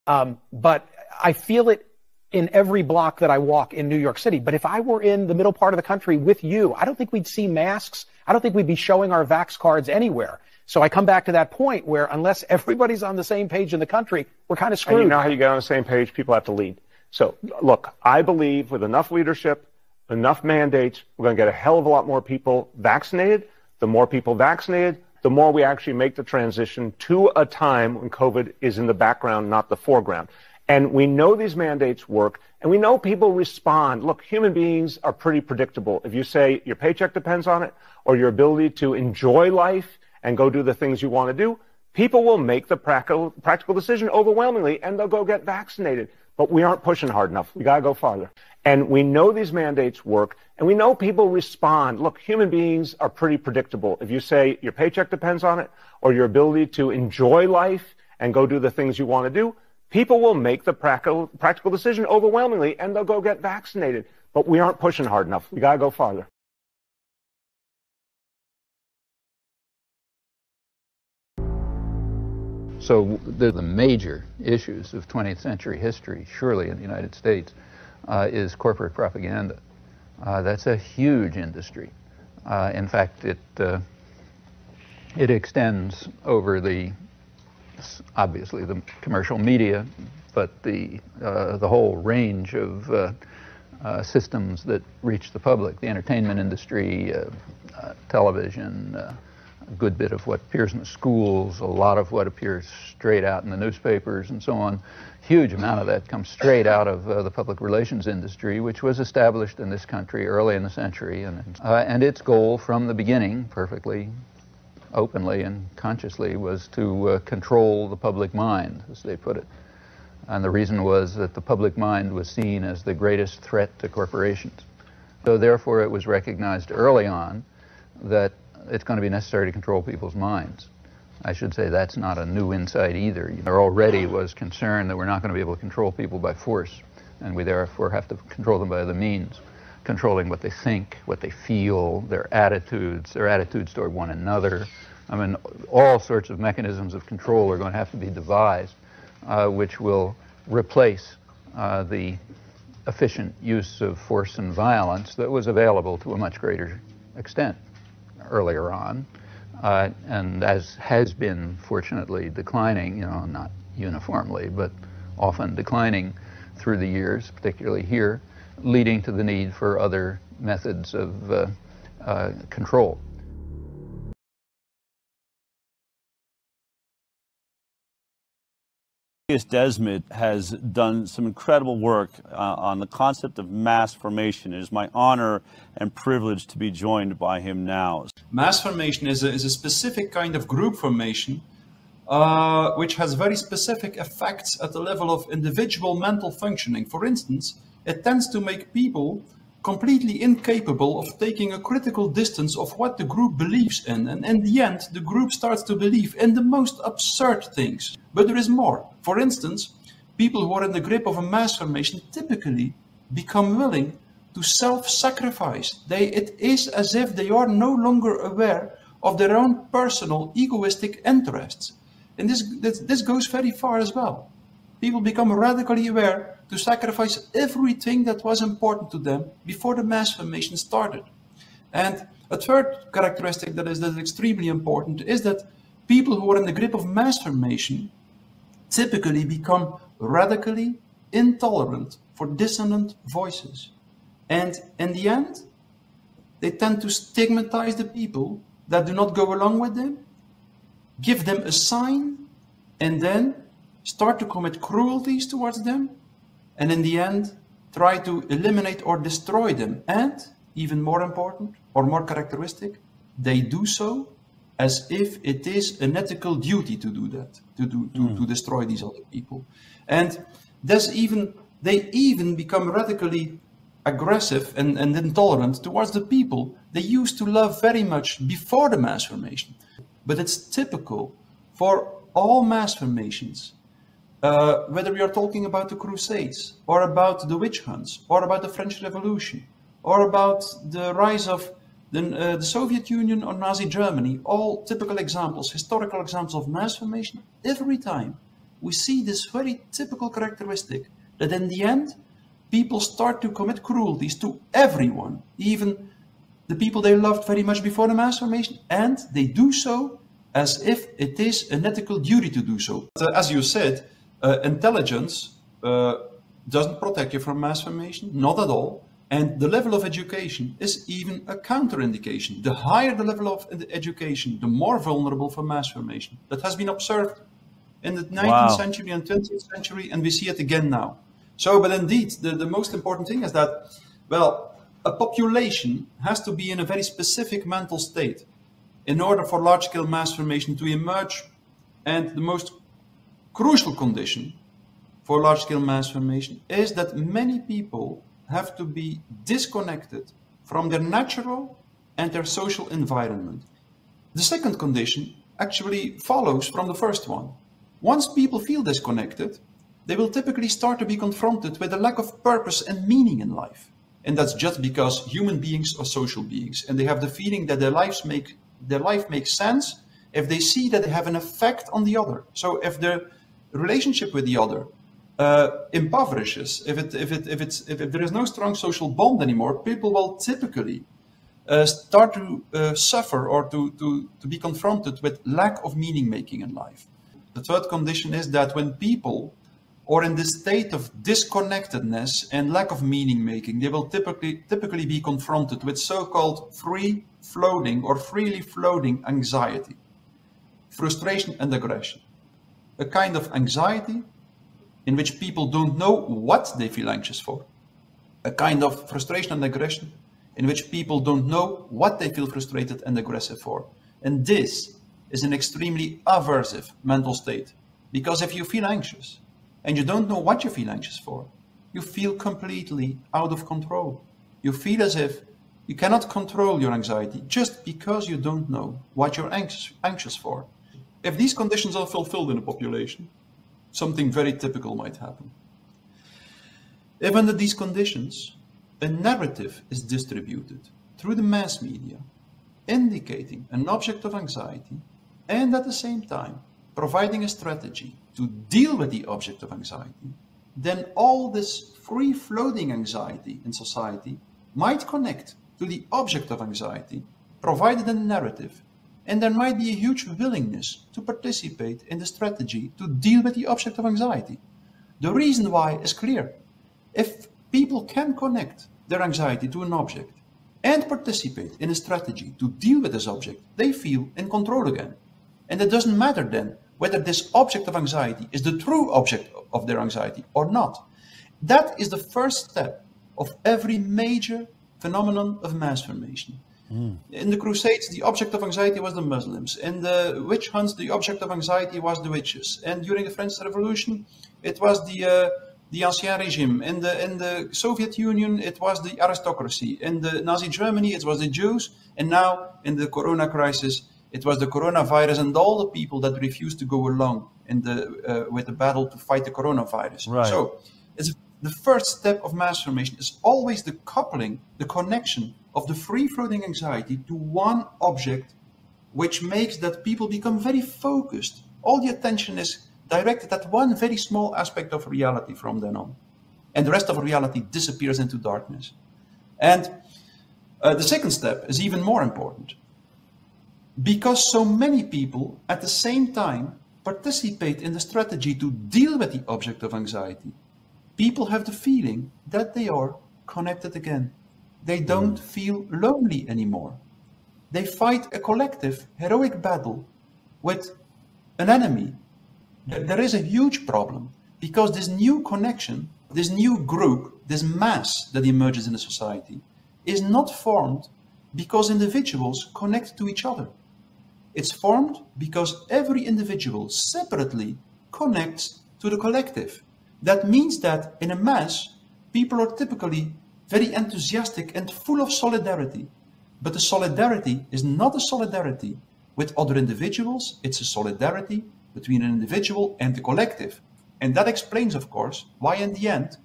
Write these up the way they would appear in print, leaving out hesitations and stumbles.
But I feel it in every block that I walk in New York City. But if I were in the middle part of the country with you, I don't think we'd see masks. I don't think we'd be showing our vax cards anywhere. So I come back to that point where unless everybody's on the same page in the country, we're kind of screwed. And you know how you get on the same page? People have to lead. So look, I believe with enough leadership, enough mandates, we're going to get a hell of a lot more people vaccinated. The more people vaccinated, the more we actually make the transition to a time when COVID is in the background, not the foreground. And we know these mandates work, and we know people respond. Look, human beings are pretty predictable. If you say your paycheck depends on it, or your ability to enjoy life and go do the things you want to do, people will make the practical decision overwhelmingly, and they'll go get vaccinated. But we aren't pushing hard enough. We got to go farther. And we know these mandates work, and we know people respond. Look, human beings are pretty predictable. If you say your paycheck depends on it, or your ability to enjoy life and go do the things you want to do, people will make the practical decision overwhelmingly, and they'll go get vaccinated. But we aren't pushing hard enough. We got to go farther. So the major issues of 20th century history, surely in the United States, is corporate propaganda. That's a huge industry. In fact, it extends over obviously the commercial media, but the whole range of systems that reach the public, the entertainment industry, television, a good bit of what appears in the schools, a lot of what appears straight out in the newspapers and so on. Huge amount of that comes straight out of the public relations industry, which was established in this country early in the century. And its goal from the beginning, perfectly openly and consciously, was to control the public mind, as they put it. And the reason was that the public mind was seen as the greatest threat to corporations. So therefore it was recognized early on that it's going to be necessary to control people's minds. I should say that's not a new insight either. There already was concern that we're not going to be able to control people by force, and we therefore have to control them by other means, controlling what they think, what they feel, their attitudes toward one another. I mean, all sorts of mechanisms of control are going to have to be devised, which will replace the efficient use of force and violence that was available to a much greater extent earlier on, and as has been fortunately declining, not uniformly, but often declining through the years, particularly here, leading to the need for other methods of control. Desmond has done some incredible work on the concept of mass formation. It is my honor and privilege to be joined by him now. Mass formation is a specific kind of group formation which has very specific effects at the level of individual mental functioning. For instance, it tends to make people completely incapable of taking a critical distance of what the group believes in. And in the end, the group starts to believe in the most absurd things. But there is more. For instance, people who are in the grip of a mass formation typically become willing to self-sacrifice. It is as if they are no longer aware of their own personal egoistic interests. And this goes very far as well. People become radically aware to sacrifice everything that was important to them before the mass formation started. And a third characteristic that is extremely important is that people who are in the grip of mass formation typically become radically intolerant for dissonant voices. And in the end, they tend to stigmatize the people that do not go along with them, give them a sign, and then start to commit cruelties towards them, and in the end, try to eliminate or destroy them. And, even more important, or more characteristic, they do so as if it is an ethical duty to do that, to destroy these other people. And they even become radically aggressive and intolerant towards the people they used to love very much before the mass formation. But it's typical for all mass formations, whether we are talking about the Crusades, or about the witch hunts, or about the French Revolution, or about the rise of the Soviet Union or Nazi Germany, all typical examples, historical examples of mass formation. Every time we see this very typical characteristic that in the end, people start to commit cruelties to everyone, even the people they loved very much before the mass formation, and they do so as if it is an ethical duty to do so. As you said, intelligence doesn't protect you from mass formation, not at all. And the level of education is even a counterindication. The higher the level of education, the more vulnerable for mass formation. That has been observed in the 19th century and 20th century, and we see it again now. So, but indeed, the most important thing is that, well, a population has to be in a very specific mental state in order for large-scale mass formation to emerge. And the most crucial condition for large-scale mass formation is that many people have to be disconnected from their natural and their social environment. The second condition actually follows from the first one. Once people feel disconnected, they will typically start to be confronted with a lack of purpose and meaning in life. And that's just because human beings are social beings, and they have the feeling that their life makes sense if they see that they have an effect on the other. So if their relationship with the other impoverishes, if there is no strong social bond anymore, people will typically start to suffer or to be confronted with lack of meaning making in life. The third condition is that when people are in this state of disconnectedness and lack of meaning making, they will typically be confronted with so-called free-floating or freely floating anxiety, frustration and aggression. A kind of anxiety in which people don't know what they feel anxious for. A kind of frustration and aggression in which people don't know what they feel frustrated and aggressive for. And this is an extremely aversive mental state. Because if you feel anxious and you don't know what you feel anxious for, you feel completely out of control. You feel as if you cannot control your anxiety just because you don't know what you're anxious for. If these conditions are fulfilled in a population, something very typical might happen. If under these conditions, a narrative is distributed through the mass media, indicating an object of anxiety, and at the same time, providing a strategy to deal with the object of anxiety, then all this free-floating anxiety in society might connect to the object of anxiety, provided in the narrative, and there might be a huge willingness to participate in the strategy to deal with the object of anxiety. The reason why is clear. If people can connect their anxiety to an object and participate in a strategy to deal with this object, they feel in control again. And it doesn't matter then whether this object of anxiety is the true object of their anxiety or not. That is the first step of every major phenomenon of mass formation. In the Crusades, the object of anxiety was the Muslims. In the witch hunts, the object of anxiety was the witches. And during the French Revolution, it was the Ancien Regime. In the Soviet Union, it was the aristocracy. In the Nazi Germany, it was the Jews. And now, in the Corona crisis, it was the coronavirus and all the people that refused to go along in with the battle to fight the coronavirus. Right. So, the first step of mass formation is always the coupling, the connection of the free-floating anxiety to one object, which makes that people become very focused. All the attention is directed at one very small aspect of reality from then on. And the rest of reality disappears into darkness. And the second step is even more important. Because so many people at the same time participate in the strategy to deal with the object of anxiety, people have the feeling that they are connected again. They don't feel lonely anymore. They fight a collective, heroic battle with an enemy. There is a huge problem because this new connection, this new group, this mass that emerges in a society is not formed because individuals connect to each other. It's formed because every individual separately connects to the collective. That means that in a mass, people are typically very enthusiastic and full of solidarity. But the solidarity is not a solidarity with other individuals, it's a solidarity between an individual and the collective. And that explains, of course, why in the end,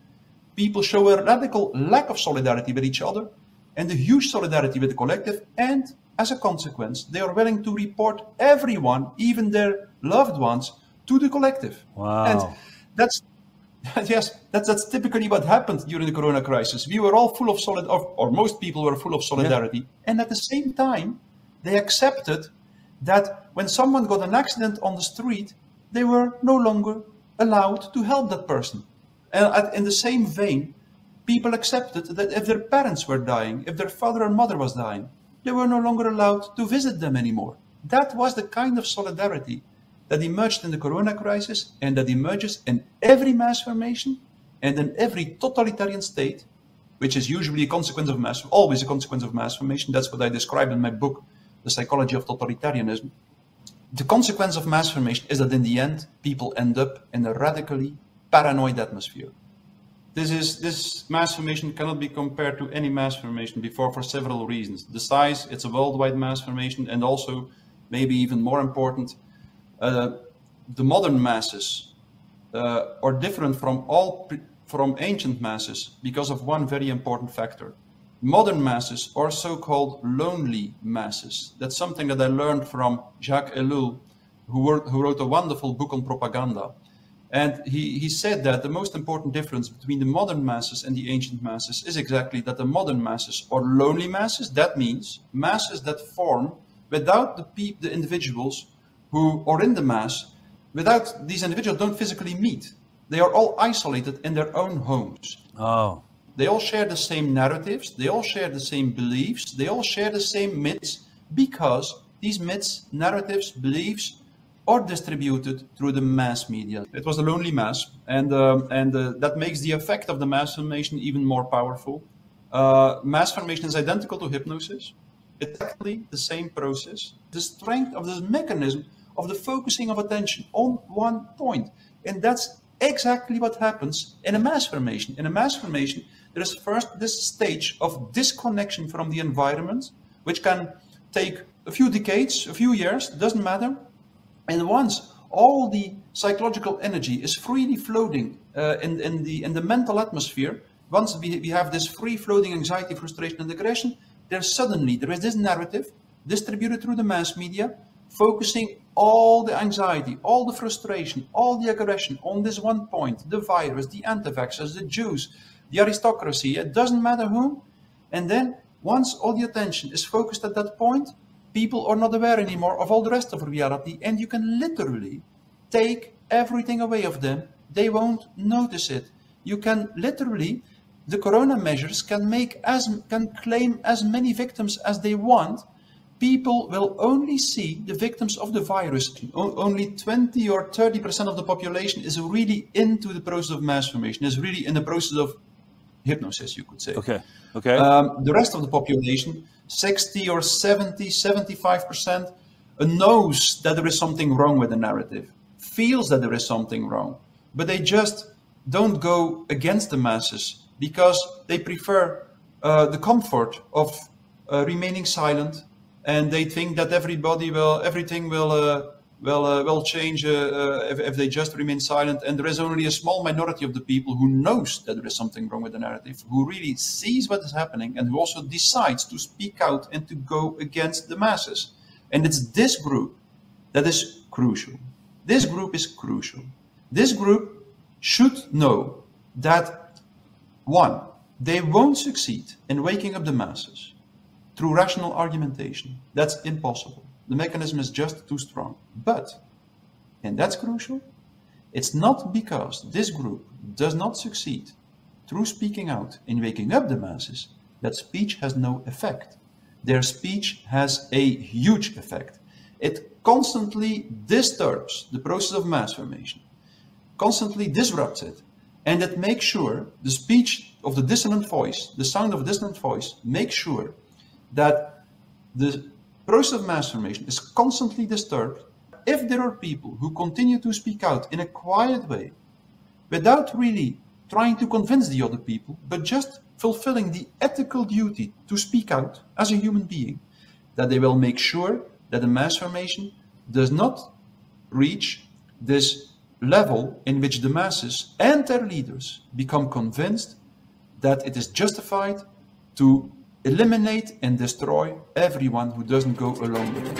people show a radical lack of solidarity with each other and a huge solidarity with the collective, and as a consequence, they are willing to report everyone, even their loved ones, to the collective. Wow. And that's, yes, that's typically what happened during the Corona crisis. We were all full of or most people were full of solidarity. Yeah. And at the same time, they accepted that when someone got an accident on the street, they were no longer allowed to help that person. And in the same vein, people accepted that if their parents were dying, if their father or mother was dying, they were no longer allowed to visit them anymore. That was the kind of solidarity that emerged in the Corona crisis and that emerges in every mass formation and in every totalitarian state, which is usually a consequence of always a consequence of mass formation. That's what I describe in my book, The Psychology of Totalitarianism. The consequence of mass formation is that in the end, people end up in a radically paranoid atmosphere. This mass formation cannot be compared to any mass formation before for several reasons. The size, it's a worldwide mass formation, and also, maybe even more important, the modern masses are different from ancient masses because of one very important factor. Modern masses are so-called lonely masses. That's something that I learned from Jacques Ellul, who wrote a wonderful book on propaganda. And he said that the most important difference between the modern masses and the ancient masses is exactly that the modern masses are lonely masses. That means masses that form without the individuals who are in the mass, without these individuals don't physically meet. They are all isolated in their own homes. Oh. They all share the same narratives, they all share the same beliefs, they all share the same myths, because these myths, narratives, beliefs are distributed through the mass media. It was a lonely mass, and that makes the effect of the mass formation even more powerful. Mass formation is identical to hypnosis. It's exactly the same process. The strength of this mechanism of the focusing of attention on one point. And that's exactly what happens in a mass formation. In a mass formation, there is first this stage of disconnection from the environment, which can take a few decades, a few years, doesn't matter. And once all the psychological energy is freely floating in the mental atmosphere, once we have this free floating anxiety, frustration, and aggression, there is this narrative distributed through the mass media, focusing all the anxiety, all the frustration, all the aggression on this one point: the virus, the anti-vaxxers, the Jews, the aristocracy, it doesn't matter whom. And then once all the attention is focused at that point, people are not aware anymore of all the rest of reality, and you can literally take everything away of them. They won't notice it. You can literally, the corona measures can claim as many victims as they want. People will only see the victims of the virus. Only 20 or 30% of the population is really into the process of mass formation, is really in the process of hypnosis, you could say. Okay. Okay. The rest of the population, 60 or 70, 75%, knows that there is something wrong with the narrative, feels that there is something wrong, but they just don't go against the masses because they prefer the comfort of remaining silent, and they think that everything will change if they just remain silent. And there is only a small minority of the people who knows that there is something wrong with the narrative, who really sees what is happening, and who also decides to speak out and to go against the masses. And it's this group that is crucial. This group is crucial. This group should know that, one, they won't succeed in waking up the masses through rational argumentation. That's impossible. The mechanism is just too strong. But, and that's crucial, it's not because this group does not succeed through speaking out in waking up the masses that speech has no effect. Their speech has a huge effect. It constantly disturbs the process of mass formation, constantly disrupts it, and it makes sure the speech of the dissonant voice, the sound of a dissonant voice, makes sure that the process of mass formation is constantly disturbed. If there are people who continue to speak out in a quiet way, without really trying to convince the other people, but just fulfilling the ethical duty to speak out as a human being, that they will make sure that the mass formation does not reach this level in which the masses and their leaders become convinced that it is justified to eliminate and destroy everyone who doesn't go along with it.